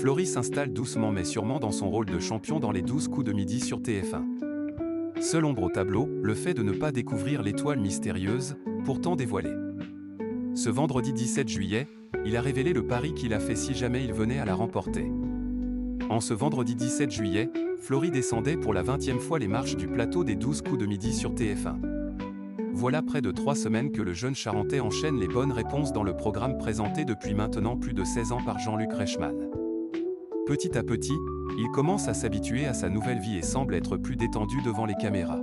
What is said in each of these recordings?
Flory s'installe doucement mais sûrement dans son rôle de champion dans les 12 coups de midi sur TF1. Seule ombre au tableau, le fait de ne pas découvrir l'étoile mystérieuse, pourtant dévoilée. Ce vendredi 17 juillet, il a révélé le pari qu'il a fait si jamais il venait à la remporter. En ce vendredi 17 juillet, Flory descendait pour la 20e fois les marches du plateau des 12 coups de midi sur TF1. Voilà près de 3 semaines que le jeune Charentais enchaîne les bonnes réponses dans le programme présenté depuis maintenant plus de 16 ans par Jean-Luc Reichmann. Petit à petit, il commence à s'habituer à sa nouvelle vie et semble être plus détendu devant les caméras.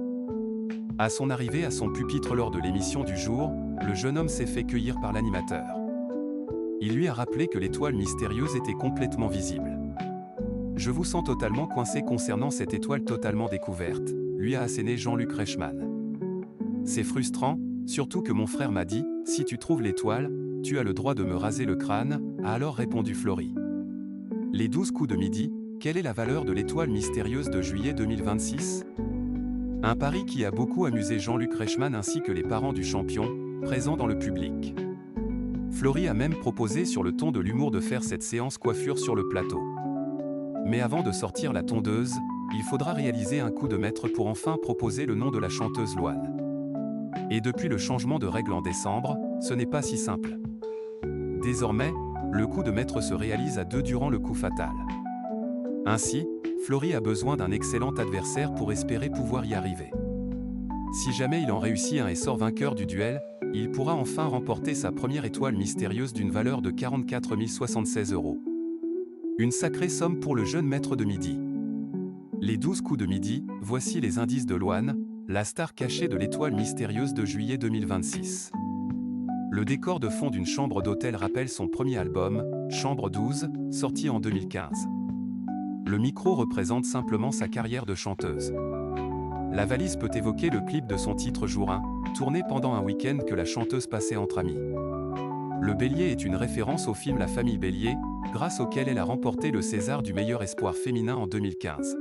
À son arrivée à son pupitre lors de l'émission du jour, le jeune homme s'est fait cueillir par l'animateur. Il lui a rappelé que l'étoile mystérieuse était complètement visible. « Je vous sens totalement coincé concernant cette étoile totalement découverte », lui a asséné Jean-Luc Reichmann. « C'est frustrant, surtout que mon frère m'a dit, si tu trouves l'étoile, tu as le droit de me raser le crâne », a alors répondu Flory. Les 12 coups de midi, quelle est la valeur de l'étoile mystérieuse de juillet 2026 ? Un pari qui a beaucoup amusé Jean-Luc Reichmann ainsi que les parents du champion, présents dans le public. Flory a même proposé sur le ton de l'humour de faire cette séance coiffure sur le plateau. Mais avant de sortir la tondeuse, il faudra réaliser un coup de maître pour enfin proposer le nom de la chanteuse Louane. Et depuis le changement de règle en décembre, ce n'est pas si simple. Désormais, le coup de maître se réalise à 2 durant le coup fatal. Ainsi, Flory a besoin d'un excellent adversaire pour espérer pouvoir y arriver. Si jamais il en réussit un et sort vainqueur du duel, il pourra enfin remporter sa première étoile mystérieuse d'une valeur de 44 076 €. Une sacrée somme pour le jeune maître de midi. Les 12 coups de midi, voici les indices de Louane, la star cachée de l'étoile mystérieuse de juillet 2026. Le décor de fond d'une chambre d'hôtel rappelle son premier album, Chambre 12, sorti en 2015. Le micro représente simplement sa carrière de chanteuse. La valise peut évoquer le clip de son titre Jour 1, tourné pendant un week-end que la chanteuse passait entre amis. Le bélier est une référence au film La Famille Bélier, grâce auquel elle a remporté le César du meilleur espoir féminin en 2015.